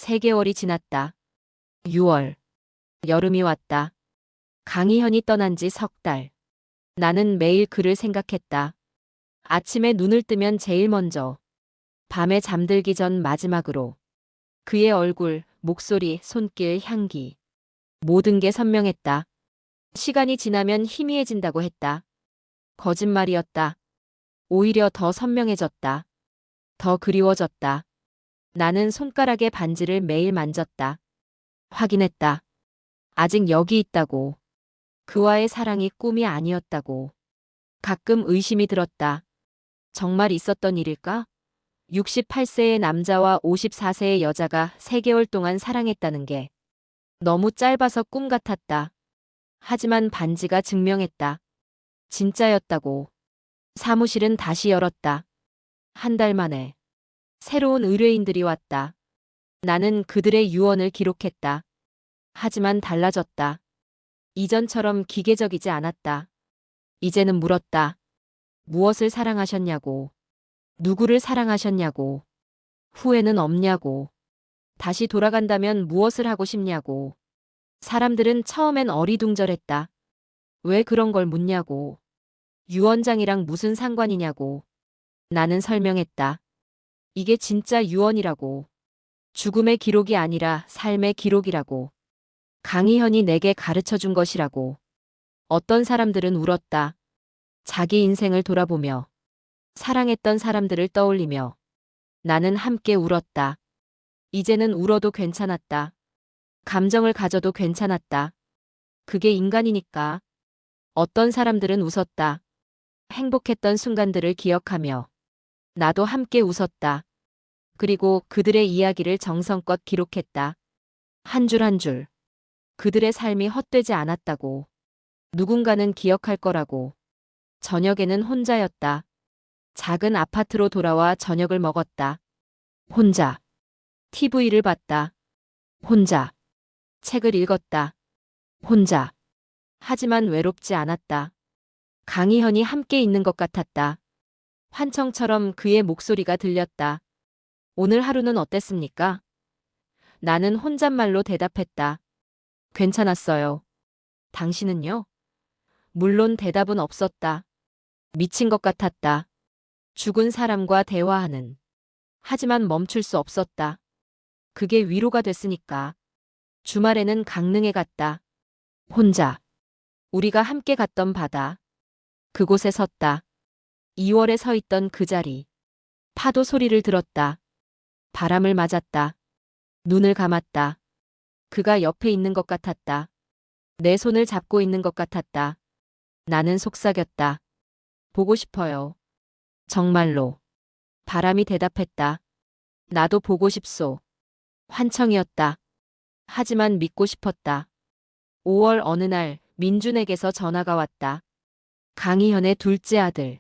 3개월이 지났다. 6월. 여름이 왔다. 강희현이 떠난 지 석 달. 나는 매일 그를 생각했다. 아침에 눈을 뜨면 제일 먼저, 밤에 잠들기 전 마지막으로. 그의 얼굴, 목소리, 손길, 향기. 모든 게 선명했다. 시간이 지나면 희미해진다고 했다. 거짓말이었다. 오히려 더 선명해졌다. 더 그리워졌다. 나는 손가락의 반지를 매일 만졌다. 확인했다. 아직 여기 있다고. 그와의 사랑이 꿈이 아니었다고. 가끔 의심이 들었다. 정말 있었던 일일까? 68세의 남자와 54세의 여자가 3개월 동안 사랑했다는 게 너무 짧아서 꿈 같았다. 하지만 반지가 증명했다. 진짜였다고. 사무실은 다시 열었다. 1달 만에 새로운 의뢰인들이 왔다. 나는 그들의 유언을 기록했다. 하지만 달라졌다. 이전처럼 기계적이지 않았다. 이제는 물었다. 무엇을 사랑하셨냐고. 누구를 사랑하셨냐고. 후회는 없냐고. 다시 돌아간다면 무엇을 하고 싶냐고. 사람들은 처음엔 어리둥절했다. 왜 그런 걸 묻냐고. 유언장이랑 무슨 상관이냐고. 나는 설명했다. 이게 진짜 유언이라고. 죽음의 기록이 아니라 삶의 기록이라고. 강희현이 내게 가르쳐 준 것이라고. 어떤 사람들은 울었다. 자기 인생을 돌아보며. 사랑했던 사람들을 떠올리며. 나는 함께 울었다. 이제는 울어도 괜찮았다. 감정을 가져도 괜찮았다. 그게 인간이니까. 어떤 사람들은 웃었다. 행복했던 순간들을 기억하며. 나도 함께 웃었다. 그리고 그들의 이야기를 정성껏 기록했다. 한 줄 한 줄. 그들의 삶이 헛되지 않았다고. 누군가는 기억할 거라고. 저녁에는 혼자였다. 작은 아파트로 돌아와 저녁을 먹었다. 혼자. TV를 봤다. 혼자. 책을 읽었다. 혼자. 하지만 외롭지 않았다. 강희현이 함께 있는 것 같았다. 환청처럼 그의 목소리가 들렸다. 오늘 하루는 어땠습니까? 나는 혼잣말로 대답했다. 괜찮았어요. 당신은요? 물론 대답은 없었다. 미친 것 같았다. 죽은 사람과 대화하는. 하지만 멈출 수 없었다. 그게 위로가 됐으니까. 주말에는 강릉에 갔다. 혼자. 우리가 함께 갔던 바다. 그곳에 섰다. 2월에 서 있던 그 자리. 파도 소리를 들었다. 바람을 맞았다. 눈을 감았다. 그가 옆에 있는 것 같았다. 내 손을 잡고 있는 것 같았다. 나는 속삭였다. 보고 싶어요. 정말로. 바람이 대답했다. 나도 보고 싶소. 환청이었다. 하지만 믿고 싶었다. 5월 어느 날 민준에게서 전화가 왔다. 강희현의 둘째 아들.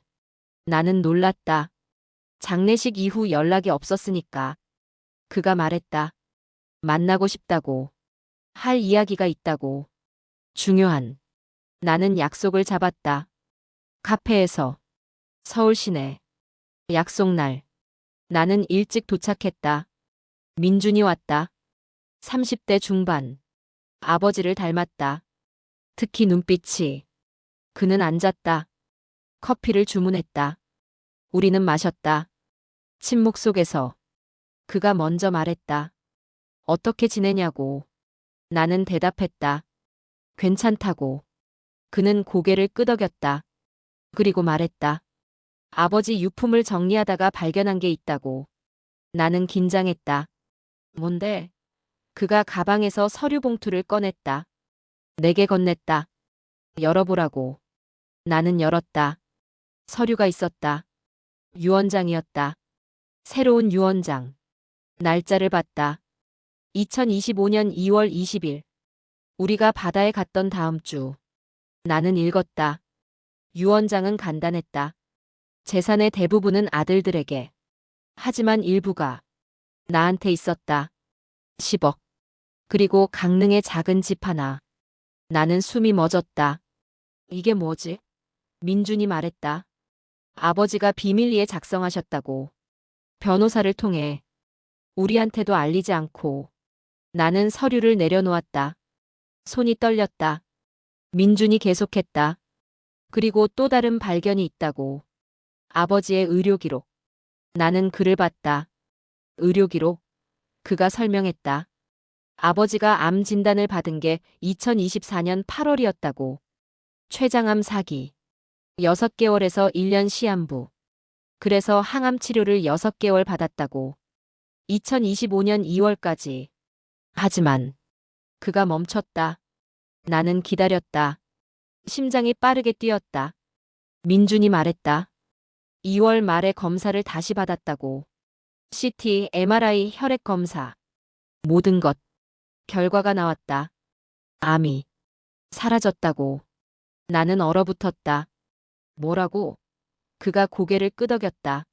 나는 놀랐다. 장례식 이후 연락이 없었으니까. 그가 말했다. 만나고 싶다고. 할 이야기가 있다고. 중요한. 나는 약속을 잡았다. 카페에서. 서울 시내. 약속날. 나는 일찍 도착했다. 민준이 왔다. 30대 중반. 아버지를 닮았다. 특히 눈빛이. 그는 앉았다. 커피를 주문했다. 우리는 마셨다. 침묵 속에서. 그가 먼저 말했다. 어떻게 지내냐고. 나는 대답했다. 괜찮다고. 그는 고개를 끄덕였다. 그리고 말했다. 아버지 유품을 정리하다가 발견한 게 있다고. 나는 긴장했다. 뭔데? 그가 가방에서 서류 봉투를 꺼냈다. 내게 건넸다. 열어보라고. 나는 열었다. 서류가 있었다. 유언장이었다. 새로운 유언장. 날짜를 봤다. 2025년 2월 20일. 우리가 바다에 갔던 다음 주. 나는 읽었다. 유언장은 간단했다. 재산의 대부분은 아들들에게. 하지만 일부가 나한테 있었다. 10억. 그리고 강릉의 작은 집 하나. 나는 숨이 멎었다. 이게 뭐지? 민준이 말했다. 아버지가 비밀리에 작성하셨다고. 변호사를 통해. 우리한테도 알리지 않고. 나는 서류를 내려놓았다. 손이 떨렸다. 민준이 계속했다. 그리고 또 다른 발견이 있다고. 아버지의 의료기록. 나는 그를 봤다. 의료기록. 그가 설명했다. 아버지가 암 진단을 받은 게 2024년 8월이었다고. 췌장암 4기. 6개월에서 1년 시한부. 그래서 항암 치료를 6개월 받았다고. 2025년 2월까지. 하지만 그가 멈췄다. 나는 기다렸다. 심장이 빠르게 뛰었다. 민준이 말했다. 2월 말에 검사를 다시 받았다고. CT, MRI, 혈액 검사. 모든 것. 결과가 나왔다. 암이 사라졌다고. 나는 얼어붙었다. 뭐라고? 그가 고개를 끄덕였다.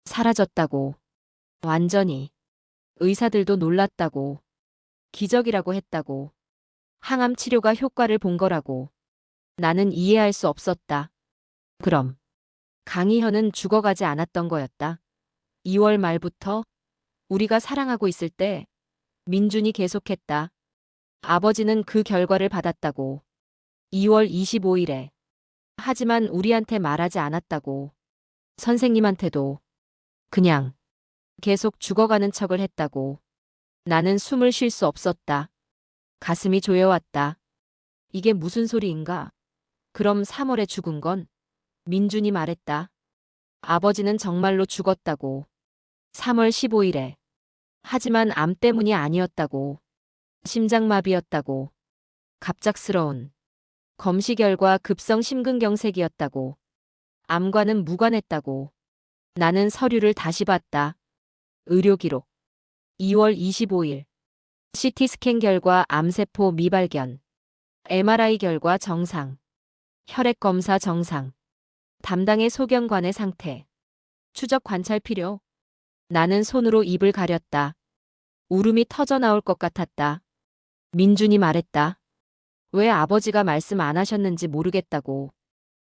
사라졌다고. 완전히. 의사들도 놀랐다고. 기적이라고 했다고. 항암 치료가 효과를 본 거라고. 나는 이해할 수 없었다. 그럼 강희현은 죽어가지 않았던 거였다. 2월 말부터 우리가 사랑하고 있을 때 민준이 계속했다. 아버지는 그 결과를 받았다고. 2월 25일에. 하지만 우리한테 말하지 않았다고. 선생님한테도. 그냥 계속 죽어가는 척을 했다고. 나는 숨을 쉴 수 없었다. 가슴이 조여왔다. 이게 무슨 소리인가? 그럼 3월에 죽은 건? 민준이 말했다. 아버지는 정말로 죽었다고. 3월 15일에. 하지만 암 때문이 아니었다고. 심장마비였다고. 갑작스러운 검시 결과 급성 심근경색이었다고. 암과는 무관했다고. 나는 서류를 다시 봤다. 의료기록. 2월 25일. CT 스캔 결과 암세포 미발견. MRI 결과 정상. 혈액 검사 정상. 담당의 소견관의 상태. 추적 관찰 필요. 나는 손으로 입을 가렸다. 울음이 터져 나올 것 같았다. 민준이 말했다. 왜 아버지가 말씀 안 하셨는지 모르겠다고.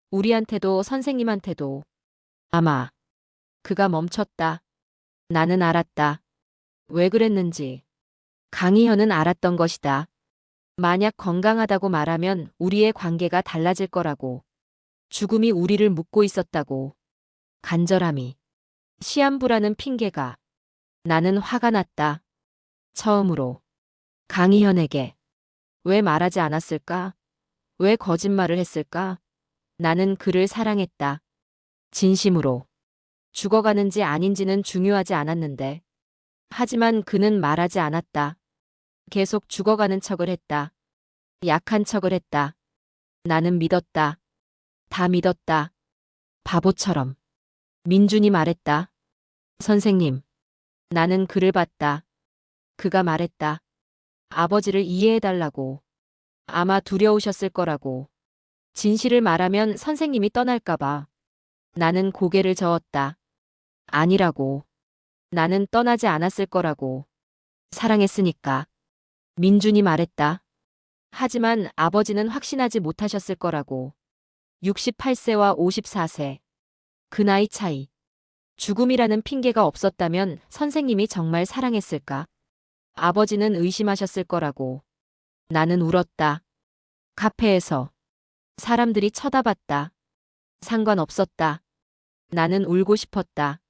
우리한테도 선생님한테도. 아마. 그가 멈췄다. 나는 알았다. 왜 그랬는지. 강희현은 알았던 것이다. 만약 건강하다고 말하면 우리의 관계가 달라질 거라고. 죽음이 우리를 묶고 있었다고. 간절함이. 시한부라는 핑계가. 나는 화가 났다. 처음으로. 강희현에게. 왜 말하지 않았을까? 왜 거짓말을 했을까? 나는 그를 사랑했다. 진심으로. 죽어가는지 아닌지는 중요하지 않았는데. 하지만 그는 말하지 않았다. 계속 죽어가는 척을 했다. 약한 척을 했다. 나는 믿었다. 다 믿었다. 바보처럼. 민준이 말했다. 선생님. 나는 그를 봤다. 그가 말했다. 아버지를 이해해달라고. 아마 두려우셨을 거라고. 진실을 말하면 선생님이 떠날까봐. 나는 고개를 저었다. 아니라고. 나는 떠나지 않았을 거라고. 사랑했으니까. 민준이 말했다. 하지만 아버지는 확신하지 못하셨을 거라고. 68세와 54세. 그 나이 차이. 죽음이라는 핑계가 없었다면 선생님이 정말 사랑했을까? 아버지는 의심하셨을 거라고. 나는 울었다. 카페에서. 사람들이 쳐다봤다. 상관없었다. 나는 울고 싶었다.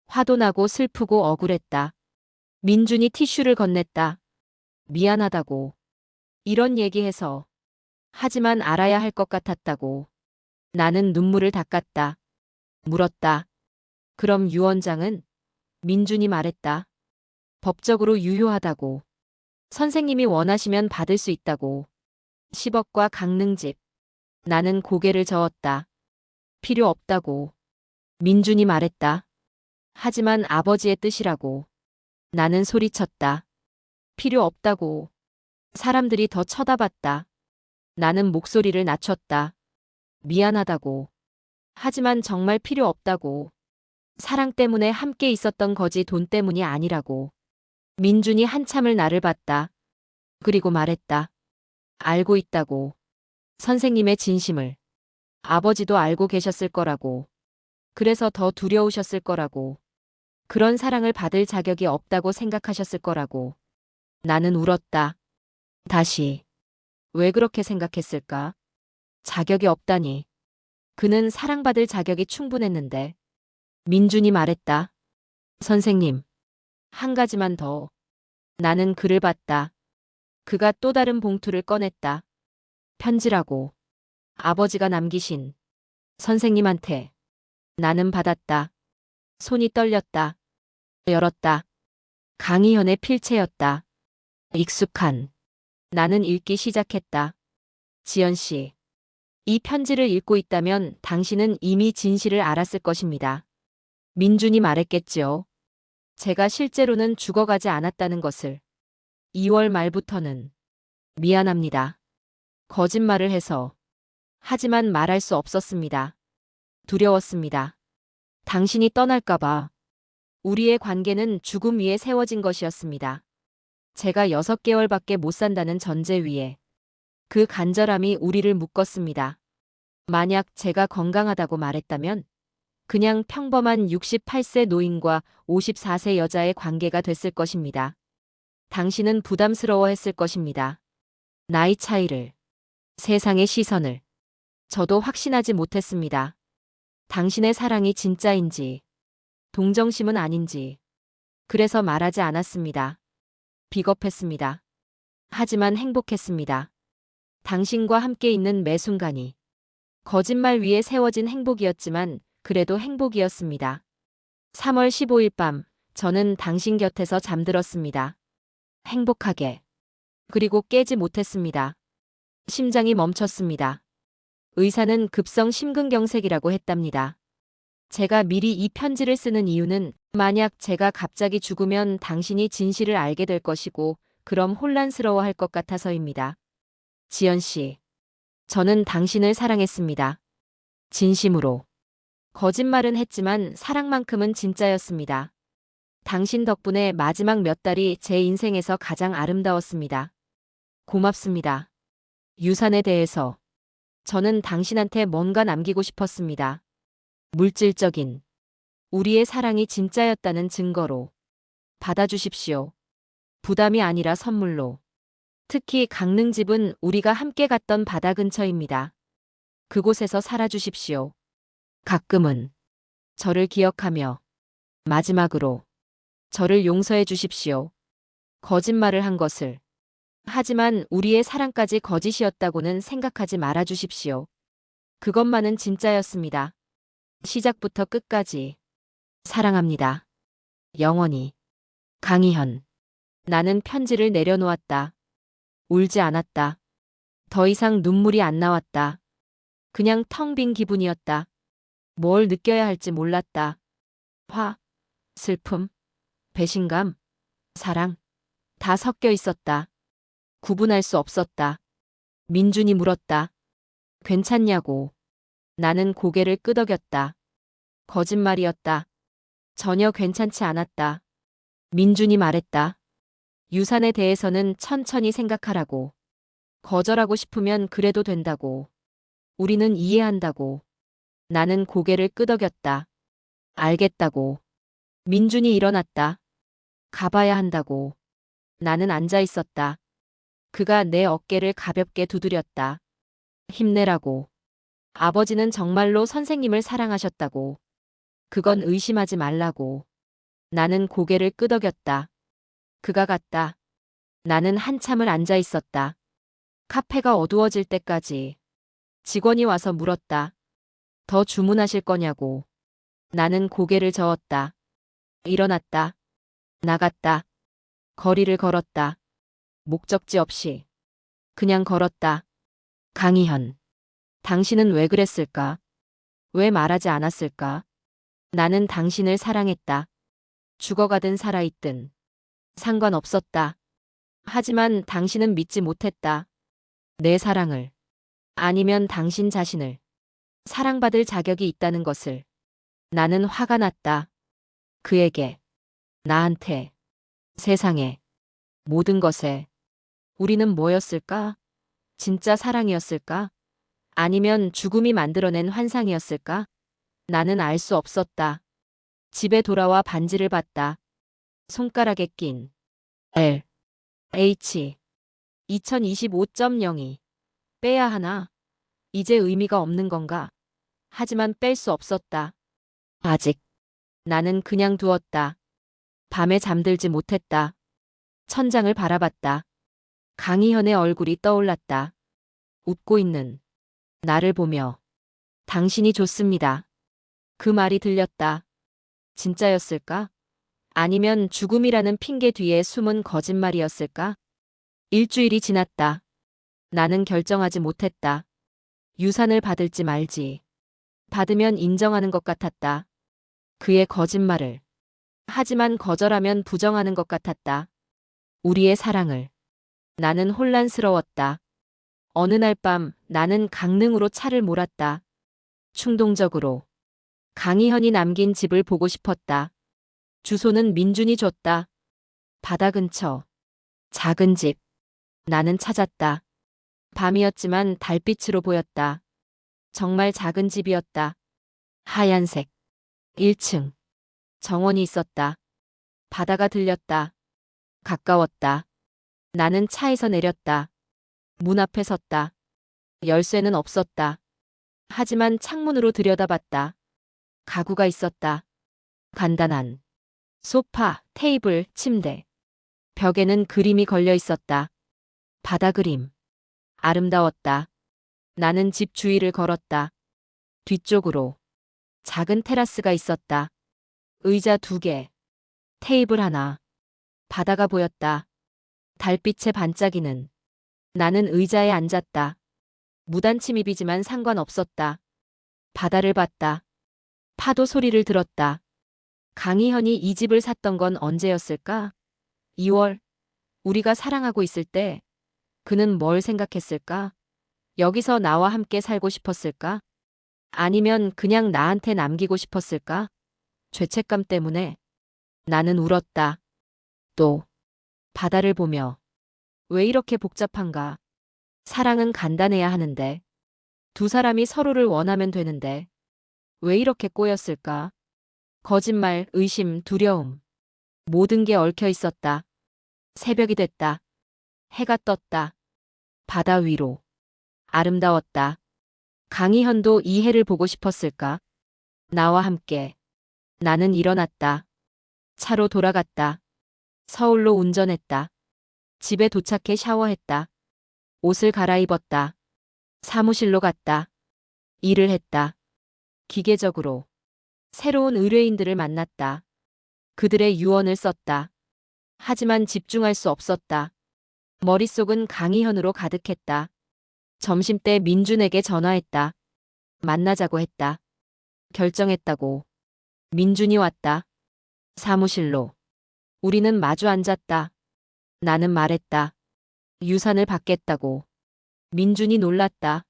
화도 나고 슬프고 억울했다. 민준이 티슈를 건넸다. 미안하다고. 이런 얘기해서. 하지만 알아야 할 것 같았다고. 나는 눈물을 닦았다. 물었다. 그럼 유언장은? 민준이 말했다. 법적으로 유효하다고. 선생님이 원하시면 받을 수 있다고. 10억과 강릉집. 나는 고개를 저었다. 필요 없다고. 민준이 말했다. 하지만 아버지의 뜻이라고. 나는 소리쳤다. 필요 없다고. 사람들이 더 쳐다봤다. 나는 목소리를 낮췄다. 미안하다고. 하지만 정말 필요 없다고. 사랑 때문에 함께 있었던 거지 돈 때문이 아니라고. 민준이 한참을 나를 봤다. 그리고 말했다. 알고 있다고. 선생님의 진심을. 아버지도 알고 계셨을 거라고. 그래서 더 두려우셨을 거라고. 그런 사랑을 받을 자격이 없다고 생각하셨을 거라고. 나는 울었다. 다시. 왜 그렇게 생각했을까? 자격이 없다니. 그는 사랑받을 자격이 충분했는데. 민준이 말했다. 선생님, 한 가지만 더. 나는 그를 봤다. 그가 또 다른 봉투를 꺼냈다. 편지라고. 아버지가 남기신. 선생님한테. 나는 받았다. 손이 떨렸다. 열었다. 강희현의 필체였다. 익숙한. 나는 읽기 시작했다. 지연 씨. 이 편지를 읽고 있다면 당신은 이미 진실을 알았을 것입니다. 민준이 말했겠지요. 제가 실제로는 죽어가지 않았다는 것을. 2월 말부터는. 미안합니다. 거짓말을 해서. 하지만 말할 수 없었습니다. 두려웠습니다. 당신이 떠날까봐. 우리의 관계는 죽음 위에 세워진 것이었습니다. 제가 6개월밖에 못 산다는 전제 위에. 그 간절함이 우리를 묶었습니다. 만약 제가 건강하다고 말했다면 그냥 평범한 68세 노인과 54세 여자의 관계가 됐을 것입니다. 당신은 부담스러워했을 것입니다. 나이 차이를, 세상의 시선을. 저도 확신하지 못했습니다. 당신의 사랑이 진짜인지, 동정심은 아닌지. 그래서 말하지 않았습니다. 비겁했습니다. 하지만 행복했습니다. 당신과 함께 있는 매 순간이. 거짓말 위에 세워진 행복이었지만 그래도 행복이었습니다. 3월 15일 밤, 저는 당신 곁에서 잠들었습니다. 행복하게. 그리고 깨지 못했습니다. 심장이 멈췄습니다. 의사는 급성 심근경색이라고 했답니다. 제가 미리 이 편지를 쓰는 이유는 만약 제가 갑자기 죽으면 당신이 진실을 알게 될 것이고 그럼 혼란스러워할 것 같아서입니다. 지연 씨. 저는 당신을 사랑했습니다. 진심으로. 거짓말은 했지만 사랑만큼은 진짜였습니다. 당신 덕분에 마지막 몇 달이 제 인생에서 가장 아름다웠습니다. 고맙습니다. 유산에 대해서. 저는 당신한테 뭔가 남기고 싶었습니다. 물질적인. 우리의 사랑이 진짜였다는 증거로. 받아주십시오. 부담이 아니라 선물로. 특히 강릉집은 우리가 함께 갔던 바다 근처입니다. 그곳에서 살아주십시오. 가끔은. 저를 기억하며. 마지막으로. 저를 용서해 주십시오. 거짓말을 한 것을. 하지만 우리의 사랑까지 거짓이었다고는 생각하지 말아 주십시오. 그것만은 진짜였습니다. 시작부터 끝까지. 사랑합니다. 영원히. 강희현. 나는 편지를 내려놓았다. 울지 않았다. 더 이상 눈물이 안 나왔다. 그냥 텅 빈 기분이었다. 뭘 느껴야 할지 몰랐다. 화, 슬픔, 배신감, 사랑. 다 섞여 있었다. 구분할 수 없었다. 민준이 물었다. 괜찮냐고. 나는 고개를 끄덕였다. 거짓말이었다. 전혀 괜찮지 않았다. 민준이 말했다. 유산에 대해서는 천천히 생각하라고. 거절하고 싶으면 그래도 된다고. 우리는 이해한다고. 나는 고개를 끄덕였다. 알겠다고. 민준이 일어났다. 가봐야 한다고. 나는 앉아 있었다. 그가 내 어깨를 가볍게 두드렸다. 힘내라고. 아버지는 정말로 선생님을 사랑하셨다고. 그건 의심하지 말라고. 나는 고개를 끄덕였다. 그가 갔다. 나는 한참을 앉아 있었다. 카페가 어두워질 때까지. 직원이 와서 물었다. 더 주문하실 거냐고. 나는 고개를 저었다. 일어났다. 나갔다. 거리를 걸었다. 목적지 없이. 그냥 걸었다. 강희현. 당신은 왜 그랬을까? 왜 말하지 않았을까? 나는 당신을 사랑했다. 죽어가든 살아있든. 상관없었다. 하지만 당신은 믿지 못했다. 내 사랑을. 아니면 당신 자신을. 사랑받을 자격이 있다는 것을. 나는 화가 났다. 그에게. 나한테. 세상에. 모든 것에. 우리는 뭐였을까? 진짜 사랑이었을까? 아니면 죽음이 만들어낸 환상이었을까? 나는 알 수 없었다. 집에 돌아와 반지를 봤다. 손가락에 낀 L, H, 2025.02. 빼야 하나? 이제 의미가 없는 건가? 하지만 뺄 수 없었다. 아직. 나는 그냥 두었다. 밤에 잠들지 못했다. 천장을 바라봤다. 강희현의 얼굴이 떠올랐다. 웃고 있는 나를 보며. 당신이 좋습니다. 그 말이 들렸다. 진짜였을까? 아니면 죽음이라는 핑계 뒤에 숨은 거짓말이었을까? 일주일이 지났다. 나는 결정하지 못했다. 유산을 받을지 말지. 받으면 인정하는 것 같았다. 그의 거짓말을. 하지만 거절하면 부정하는 것 같았다. 우리의 사랑을. 나는 혼란스러웠다. 어느 날 밤 나는 강릉으로 차를 몰았다. 충동적으로. 강희현이 남긴 집을 보고 싶었다. 주소는 민준이 줬다. 바다 근처. 작은 집. 나는 찾았다. 밤이었지만 달빛으로 보였다. 정말 작은 집이었다. 하얀색. 1층. 정원이 있었다. 바다가 들렸다. 가까웠다. 나는 차에서 내렸다. 문 앞에 섰다. 열쇠는 없었다. 하지만 창문으로 들여다봤다. 가구가 있었다. 간단한 소파, 테이블, 침대. 벽에는 그림이 걸려 있었다. 바다 그림. 아름다웠다. 나는 집 주위를 걸었다. 뒤쪽으로 작은 테라스가 있었다. 의자 2개, 테이블 하나. 바다가 보였다. 달빛에 반짝이는. 나는 의자에 앉았다. 무단 침입이지만 상관없었다. 바다를 봤다. 파도 소리를 들었다. 강희현이 이 집을 샀던 건 언제였을까? 2월. 우리가 사랑하고 있을 때 그는 뭘 생각했을까? 여기서 나와 함께 살고 싶었을까? 아니면 그냥 나한테 남기고 싶었을까? 죄책감 때문에. 나는 울었다. 또 바다를 보며. 왜 이렇게 복잡한가? 사랑은 간단해야 하는데. 두 사람이 서로를 원하면 되는데. 왜 이렇게 꼬였을까? 거짓말, 의심, 두려움. 모든 게 얽혀 있었다. 새벽이 됐다. 해가 떴다. 바다 위로. 아름다웠다. 강희현도 이 해를 보고 싶었을까? 나와 함께. 나는 일어났다. 차로 돌아갔다. 서울로 운전했다. 집에 도착해 샤워했다. 옷을 갈아입었다. 사무실로 갔다. 일을 했다. 기계적으로. 새로운 의뢰인들을 만났다. 그들의 유언을 썼다. 하지만 집중할 수 없었다. 머릿속은 강희현으로 가득했다. 점심때 민준에게 전화했다. 만나자고 했다. 결정했다고. 민준이 왔다. 사무실로. 우리는 마주 앉았다. 나는 말했다. 유산을 받겠다고. 민준이 놀랐다.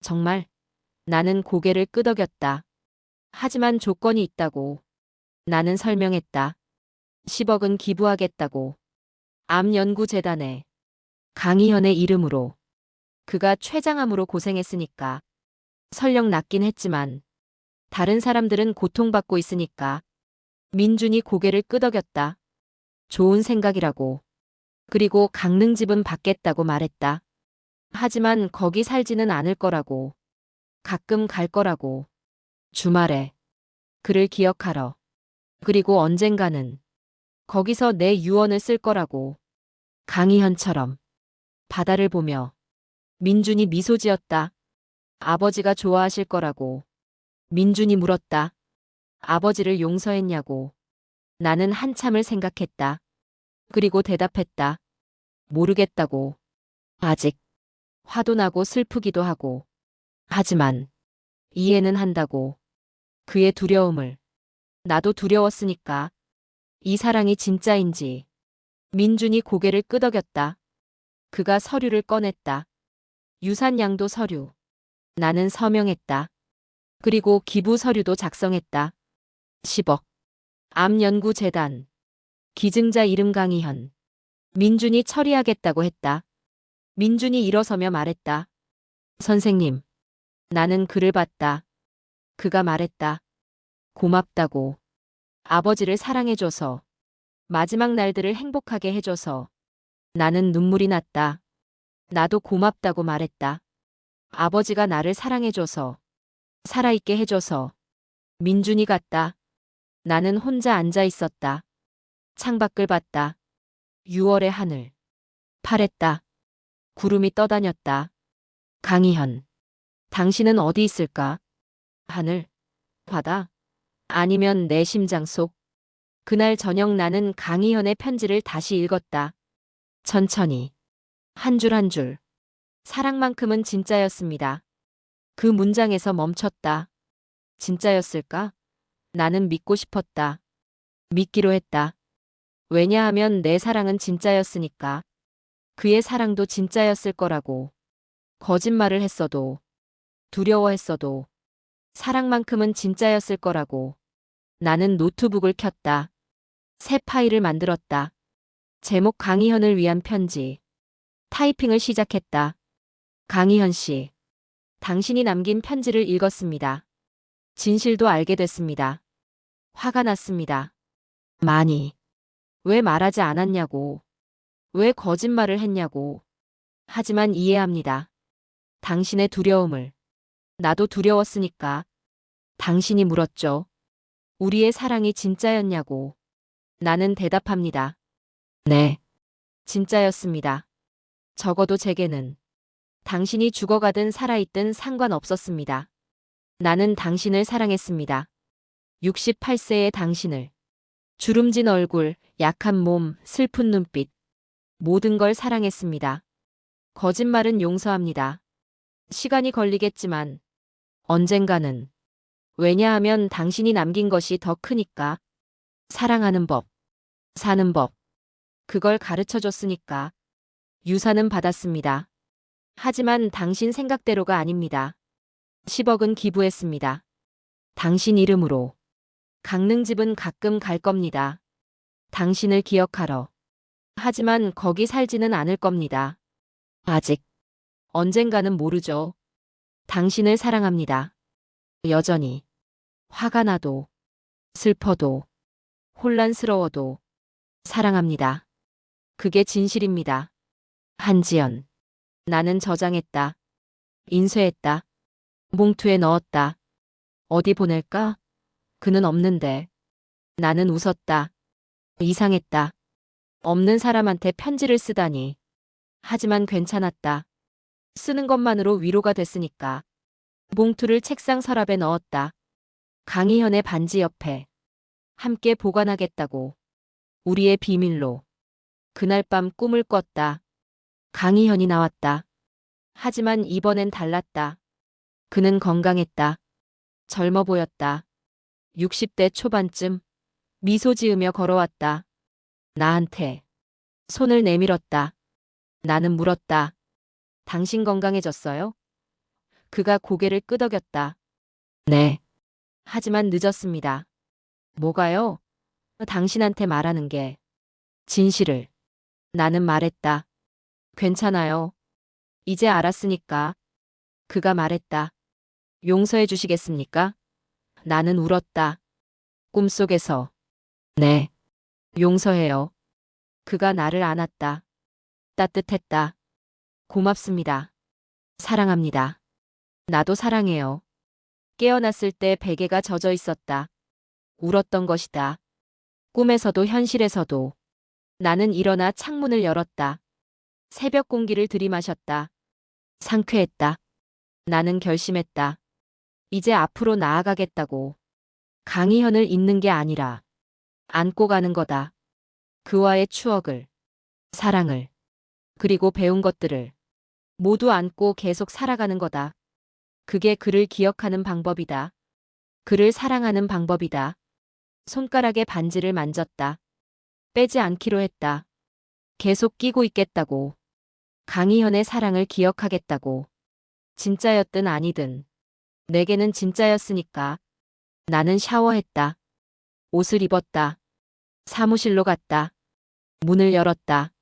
정말? 나는 고개를 끄덕였다. 하지만 조건이 있다고. 나는 설명했다. 10억은 기부하겠다고. 암연구재단에. 강희현의 이름으로. 그가 췌장암으로 고생했으니까. 설령 낫긴 했지만 다른 사람들은 고통받고 있으니까. 민준이 고개를 끄덕였다. 좋은 생각이라고. 그리고 강릉집은 받겠다고 말했다. 하지만 거기 살지는 않을 거라고. 가끔 갈 거라고. 주말에. 그를 기억하러. 그리고 언젠가는 거기서 내 유언을 쓸 거라고. 강희현처럼. 바다를 보며. 민준이 미소 지었다. 아버지가 좋아하실 거라고. 민준이 물었다. 아버지를 용서했냐고. 나는 한참을 생각했다. 그리고 대답했다. 모르겠다고. 아직. 화도 나고 슬프기도 하고. 하지만 이해는 한다고. 그의 두려움을. 나도 두려웠으니까. 이 사랑이 진짜인지. 민준이 고개를 끄덕였다. 그가 서류를 꺼냈다. 유산양도 서류. 나는 서명했다. 그리고 기부 서류도 작성했다. 10억. 암연구재단. 기증자 이름 강희현. 민준이 처리하겠다고 했다. 민준이 일어서며 말했다. 선생님. 나는 그를 봤다. 그가 말했다. 고맙다고. 아버지를 사랑해줘서, 마지막 날들을 행복하게 해줘서. 나는 눈물이 났다. 나도 고맙다고 말했다. 아버지가 나를 사랑해줘서, 살아있게 해줘서. 민준이 갔다. 나는 혼자 앉아 있었다. 창밖을 봤다. 6월의 하늘. 파랬다. 구름이 떠다녔다. 강희현. 당신은 어디 있을까? 하늘, 바다, 아니면 내 심장 속. 그날 저녁 나는 강희현의 편지를 다시 읽었다. 천천히. 한 줄 한 줄. 사랑만큼은 진짜였습니다. 그 문장에서 멈췄다. 진짜였을까? 나는 믿고 싶었다. 믿기로 했다. 왜냐하면 내 사랑은 진짜였으니까. 그의 사랑도 진짜였을 거라고. 거짓말을 했어도, 두려워했어도, 사랑만큼은 진짜였을 거라고. 나는 노트북을 켰다. 새 파일을 만들었다. 제목 강희현을 위한 편지. 타이핑을 시작했다. 강희현 씨. 당신이 남긴 편지를 읽었습니다. 진실도 알게 됐습니다. 화가 났습니다. 많이. 왜 말하지 않았냐고. 왜 거짓말을 했냐고. 하지만 이해합니다. 당신의 두려움을. 나도 두려웠으니까. 당신이 물었죠. 우리의 사랑이 진짜였냐고. 나는 대답합니다. 네. 진짜였습니다. 적어도 제게는. 당신이 죽어가든 살아있든 상관없었습니다. 나는 당신을 사랑했습니다. 68세의 당신을. 주름진 얼굴, 약한 몸, 슬픈 눈빛. 모든 걸 사랑했습니다. 거짓말은 용서합니다. 시간이 걸리겠지만 언젠가는. 왜냐하면 당신이 남긴 것이 더 크니까. 사랑하는 법, 사는 법. 그걸 가르쳐 줬으니까. 유산은 받았습니다. 하지만 당신 생각대로가 아닙니다. 10억은 기부했습니다. 당신 이름으로. 강릉집은 가끔 갈 겁니다. 당신을 기억하러. 하지만 거기 살지는 않을 겁니다. 아직. 언젠가는 모르죠. 당신을 사랑합니다. 여전히. 화가 나도, 슬퍼도, 혼란스러워도 사랑합니다. 그게 진실입니다. 한지연. 나는 저장했다. 인쇄했다. 봉투에 넣었다. 어디 보낼까? 그는 없는데. 나는 웃었다. 이상했다. 없는 사람한테 편지를 쓰다니. 하지만 괜찮았다. 쓰는 것만으로 위로가 됐으니까. 봉투를 책상 서랍에 넣었다. 강희현의 반지 옆에. 함께 보관하겠다고. 우리의 비밀로. 그날 밤 꿈을 꿨다. 강희현이 나왔다. 하지만 이번엔 달랐다. 그는 건강했다. 젊어 보였다. 60대 초반쯤. 미소 지으며 걸어왔다. 나한테. 손을 내밀었다. 나는 물었다. 당신 건강해졌어요? 그가 고개를 끄덕였다. 네. 하지만 늦었습니다. 뭐가요? 당신한테 말하는 게. 진실을. 나는 말했다. 괜찮아요. 이제 알았으니까. 그가 말했다. 용서해 주시겠습니까? 나는 울었다. 꿈속에서. 네. 용서해요. 그가 나를 안았다. 따뜻했다. 고맙습니다. 사랑합니다. 나도 사랑해요. 깨어났을 때 베개가 젖어 있었다. 울었던 것이다. 꿈에서도 현실에서도. 나는 일어나 창문을 열었다. 새벽 공기를 들이마셨다. 상쾌했다. 나는 결심했다. 이제 앞으로 나아가겠다고. 강희현을 잊는 게 아니라 안고 가는 거다. 그와의 추억을, 사랑을, 그리고 배운 것들을 모두 안고 계속 살아가는 거다. 그게 그를 기억하는 방법이다. 그를 사랑하는 방법이다. 손가락에 반지를 만졌다. 빼지 않기로 했다. 계속 끼고 있겠다고. 강희현의 사랑을 기억하겠다고. 진짜였든 아니든. 내게는 진짜였으니까. 나는 샤워했다. 옷을 입었다. 사무실로 갔다. 문을 열었다.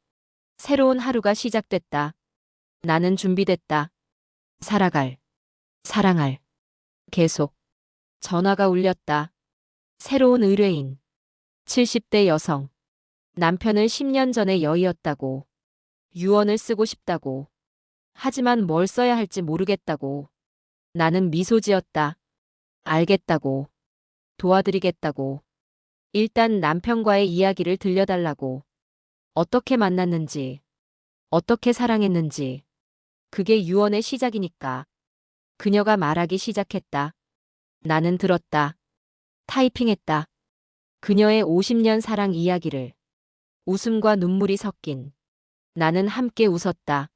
새로운 하루가 시작됐다. 나는 준비됐다. 살아갈. 사랑할. 계속. 전화가 울렸다. 새로운 의뢰인. 70대 여성. 남편을 10년 전에 여의었다고. 유언을 쓰고 싶다고. 하지만 뭘 써야 할지 모르겠다고. 나는 미소 지었다. 알겠다고. 도와드리겠다고. 일단 남편과의 이야기를 들려달라고. 어떻게 만났는지, 어떻게 사랑했는지. 그게 유언의 시작이니까. 그녀가 말하기 시작했다. 나는 들었다. 타이핑했다. 그녀의 50년 사랑 이야기를. 웃음과 눈물이 섞인. 나는 함께 웃었다.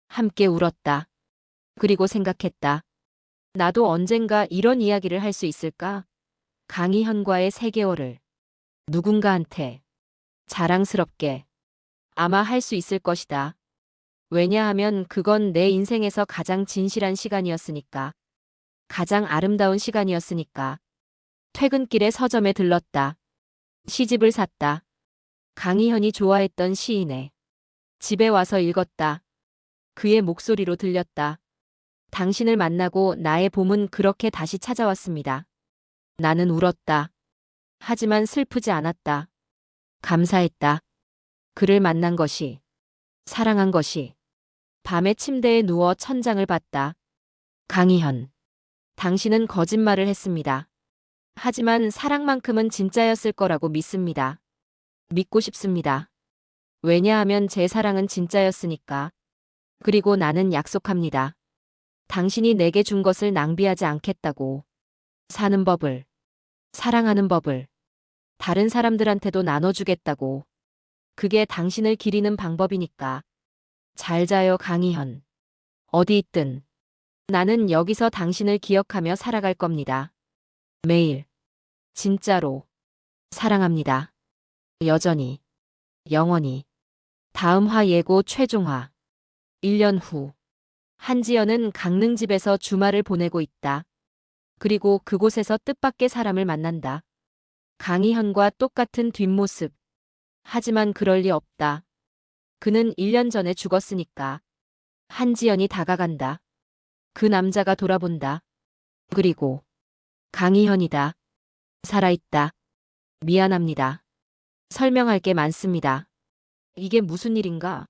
함께 울었다. 그리고 생각했다. 나도 언젠가 이런 이야기를 할 수 있을까? 강희현과의 3개월을. 누군가한테. 자랑스럽게. 아마 할 수 있을 것이다. 왜냐하면 그건 내 인생에서 가장 진실한 시간이었으니까. 가장 아름다운 시간이었으니까. 퇴근길에 서점에 들렀다. 시집을 샀다. 강희현이 좋아했던 시인의. 집에 와서 읽었다. 그의 목소리로 들렸다. 당신을 만나고 나의 봄은 그렇게 다시 찾아왔습니다. 나는 울었다. 하지만 슬프지 않았다. 감사했다. 그를 만난 것이. 사랑한 것이. 밤에 침대에 누워 천장을 봤다. 강희현. 당신은 거짓말을 했습니다. 하지만 사랑만큼은 진짜였을 거라고 믿습니다. 믿고 싶습니다. 왜냐하면 제 사랑은 진짜였으니까. 그리고 나는 약속합니다. 당신이 내게 준 것을 낭비하지 않겠다고. 사는 법을, 사랑하는 법을, 다른 사람들한테도 나눠주겠다고. 그게 당신을 기리는 방법이니까. 잘 자요, 강희현. 어디 있든. 나는 여기서 당신을 기억하며 살아갈 겁니다. 매일. 진짜로. 사랑합니다. 여전히. 영원히. 다음 화 예고 최종화. 1년 후. 한지연은 강릉집에서 주말을 보내고 있다. 그리고 그곳에서 뜻밖의 사람을 만난다. 강희현과 똑같은 뒷모습. 하지만 그럴 리 없다. 그는 1년 전에 죽었으니까. 한지연이 다가간다. 그 남자가 돌아본다. 그리고 강희현이다. 살아있다. 미안합니다. 설명할 게 많습니다. 이게 무슨 일인가?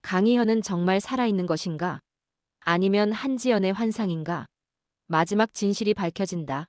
강희현은 정말 살아있는 것인가? 아니면 한지연의 환상인가? 마지막 진실이 밝혀진다.